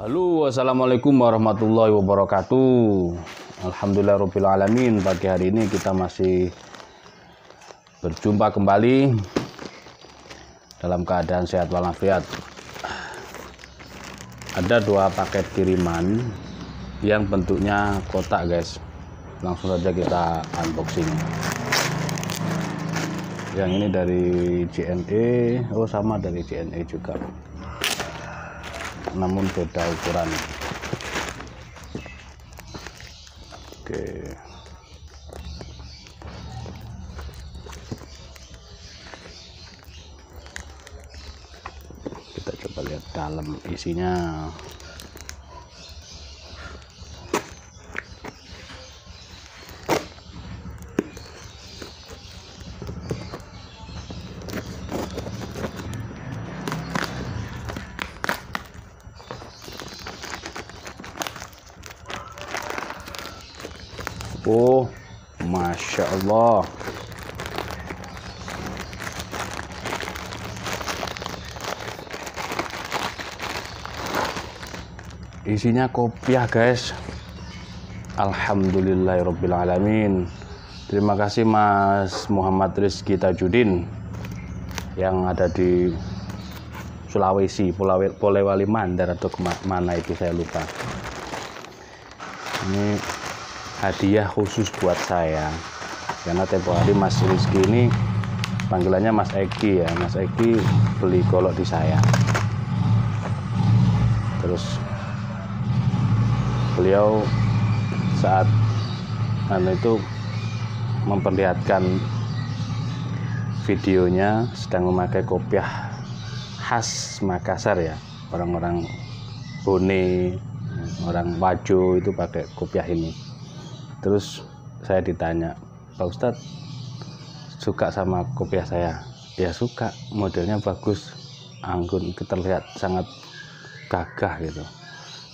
Halo, assalamualaikum warahmatullahi wabarakatuh. Alhamdulillahirobbilalamin. Pagi hari ini kita masih berjumpa kembali dalam keadaan sehat walafiat. Ada dua paket kiriman yang bentuknya kotak, guys. Langsung saja kita unboxing. Yang ini dari JNE, sama dari JNE juga, namun beda ukuran. Oke, kita coba lihat dalam isinya. Oh, Masya Allah. Isinya kopiah, guys. Alhamdulillahirobbilalamin. Terima kasih Mas Muhammad Rizky Tajudin yang ada di Sulawesi, Polewali Mandar atau kemana itu saya lupa. Ini hadiah khusus buat saya, karena tempo hari Mas Rizky ini panggilannya Mas Eki ya. Mas Eki beli golok di saya, terus beliau saat itu memperlihatkan videonya sedang memakai kopiah khas Makassar ya, orang-orang Bone, orang Wajo itu pakai kopiah ini. Terus saya ditanya, Pak Ustadz suka sama kopiah saya? Ya suka, modelnya bagus, anggun, terlihat sangat gagah gitu.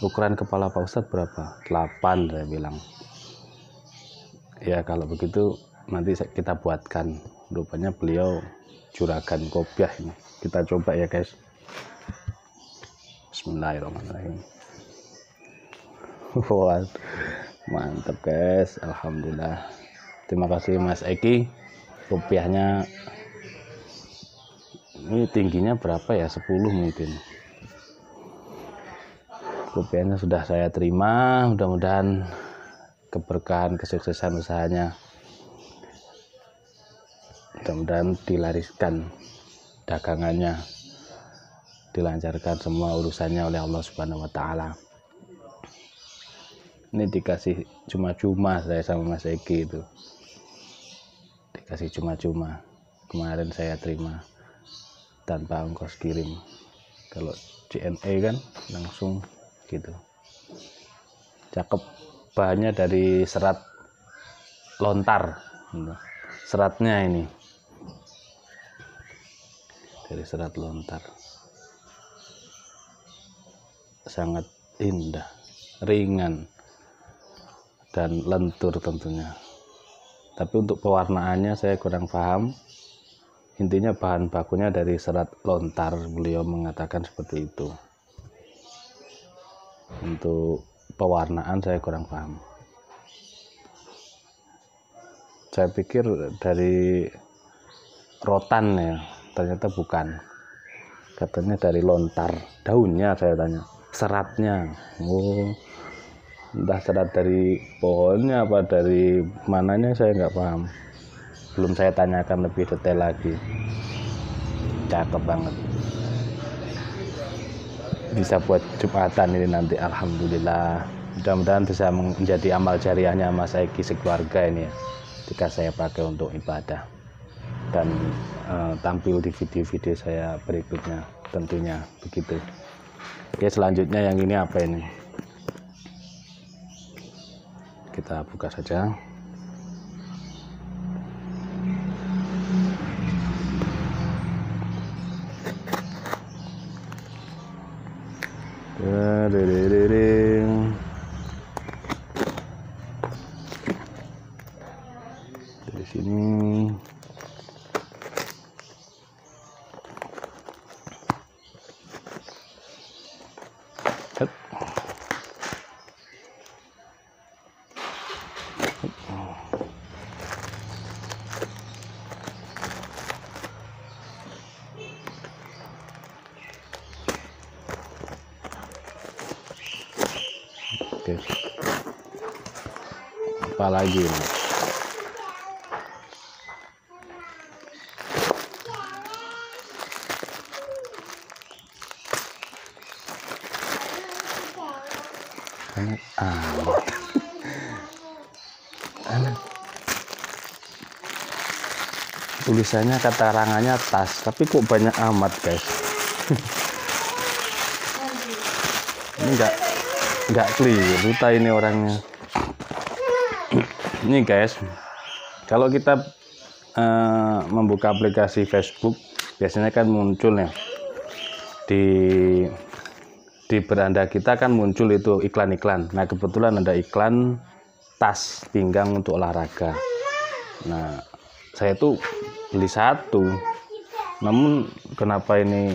Ukuran kepala Pak Ustadz berapa? 8, saya bilang. Ya kalau begitu nanti kita buatkan. Rupanya beliau juragan kopiah ini. Kita coba ya, guys. Bismillahirrahmanirrahim. Wah, mantap, guys. Alhamdulillah. Terima kasih Mas Eki. Kopiahnya ini tingginya berapa ya? 10 mungkin. Kopiahnya sudah saya terima. Mudah-mudahan keberkahan, kesuksesan usahanya, mudah-mudahan dilariskan dagangannya, dilancarkan semua urusannya oleh Allah Subhanahu wa Ta'ala. Ini dikasih cuma-cuma saya sama Mas Eki itu, dikasih cuma-cuma. Kemarin saya terima tanpa ongkos kirim. Kalau JNE kan langsung gitu. Cakep. Bahannya dari serat lontar, seratnya ini dari serat lontar, sangat indah, ringan dan lentur tentunya. Tapi untuk pewarnaannya saya kurang paham. Intinya bahan bakunya dari serat lontar, beliau mengatakan seperti itu. Untuk pewarnaan saya kurang paham. Saya pikir dari rotan ya, ternyata bukan. Katanya dari lontar, daunnya saya tanya, seratnya. Oh, entah serat dari pohonnya apa dari mananya saya nggak paham. Belum saya tanyakan lebih detail lagi. Cakep banget. Bisa buat Jumatan ini nanti, alhamdulillah. Mudah-mudahan bisa menjadi amal jariahnya Mas Eki sekeluarga ini ya, jika saya pakai untuk ibadah dan tampil di video-video saya berikutnya tentunya begitu. Oke, selanjutnya yang ini apa ini? Kita buka saja. Dari sini guys. Apalagi ini. Tulisannya keterangannya tas, tapi kok banyak amat guys. Ini nggak clear ini orangnya. Ini guys, kalau kita membuka aplikasi Facebook biasanya kan muncul ya di beranda kita kan muncul itu iklan-iklan. Nah kebetulan ada iklan tas pinggang untuk olahraga. Nah saya tuh beli satu, namun kenapa ini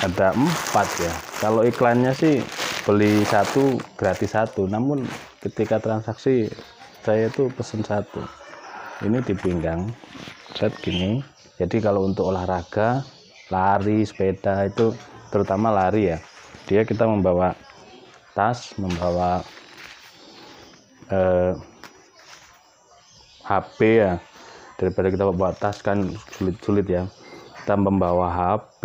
ada 4 ya? Kalau iklannya sih beli satu gratis satu, namun ketika transaksi saya tuh pesen satu. Ini di pinggang set gini. Jadi kalau untuk olahraga, lari, sepeda itu terutama lari ya, dia kita membawa tas, membawa HP ya, daripada kita bawa tas kan sulit ya. Kita membawa HP,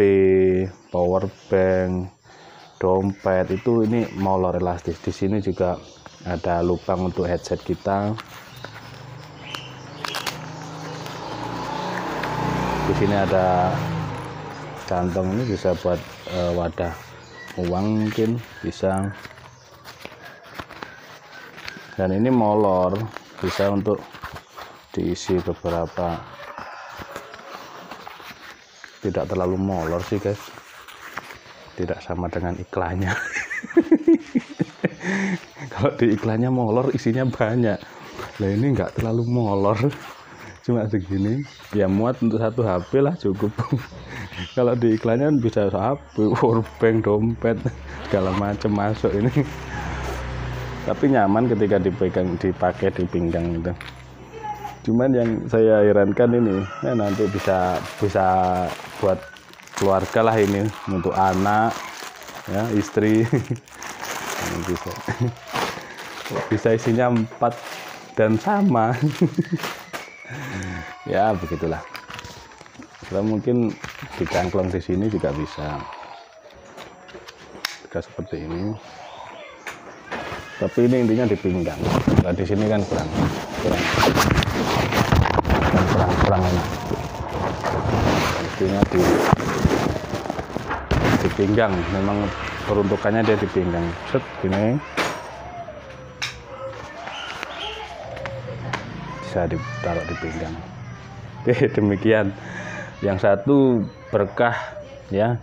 power bank, dompet, itu ini molor elastis. Di sini juga ada lubang untuk headset kita. Di sini ada kantong, ini bisa buat wadah uang, mungkin bisa. Dan ini molor, bisa untuk diisi beberapa. Tidak terlalu molor sih guys, tidak sama dengan iklannya. Kalau di iklannya molor isinya banyak, nah ini enggak terlalu molor, cuma segini ya, muat untuk satu HP lah cukup. Kalau di iklannya bisa HP, powerbank, dompet, segala macam masuk ini. Tapi nyaman ketika dipakai di pinggang itu. Cuman yang saya herankan ini, ya nanti bisa buat keluarga lah ini, untuk anak, ya istri. Ini bisa isinya 4 dan sama. Ya begitulah. Kita mungkin dicangklong di sini juga bisa. Jika seperti ini. Tapi ini intinya di pinggang. Nah, di sini kan kurang enak. Intinya di pinggang, memang peruntukannya dia di pinggang. Set gini. Bisa ditaruh di pinggang. Oke, demikian. Yang satu berkah ya,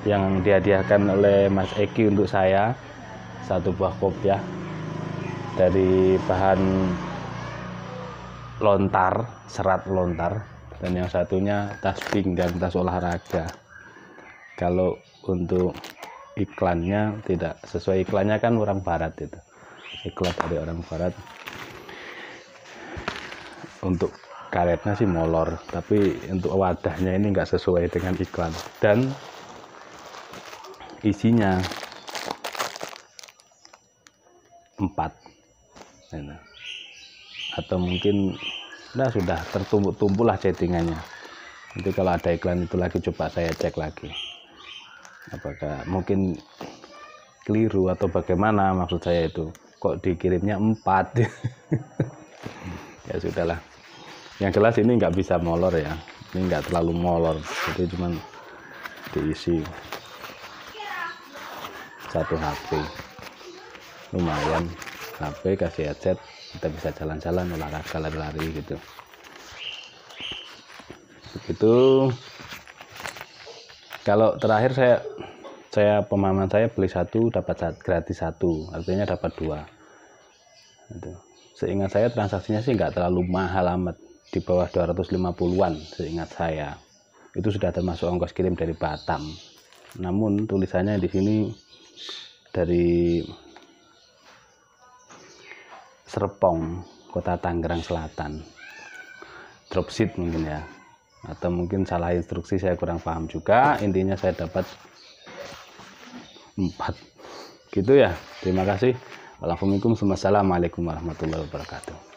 yang dihadiahkan oleh Mas Eki untuk saya, satu buah kopiah dari bahan lontar, serat lontar. Dan yang satunya tas pinggang, tas olahraga. Kalau untuk iklannya tidak sesuai, iklannya kan orang barat itu, iklan dari orang barat. Untuk karetnya sih molor, tapi untuk wadahnya ini enggak sesuai dengan iklan. Dan isinya 4, atau mungkin sudah tertumpuk-tumpuk lah chattingannya. Nanti kalau ada iklan itu lagi, coba saya cek lagi apakah mungkin keliru atau bagaimana. Maksud saya itu kok dikirimnya 4. Ya sudahlah, yang jelas ini nggak bisa molor ya, ini nggak terlalu molor, jadi cuman diisi satu HP. Lumayan, HP kasih headset, kita bisa jalan-jalan, olahraga, lari-lari gitu. Begitu. Kalau terakhir saya pemahaman saya beli satu dapat gratis satu, artinya dapat 2. Itu. Seingat saya transaksinya sih nggak terlalu mahal amat, di bawah 250-an seingat saya. Itu sudah termasuk ongkos kirim dari Batam. Namun tulisannya di sini dari Serpong, Kota Tangerang Selatan. Dropship mungkin ya, atau mungkin salah instruksi, saya kurang paham juga. Intinya saya dapat 4 Gitu ya. Terima kasih. Assalamualaikum warahmatullahi wabarakatuh.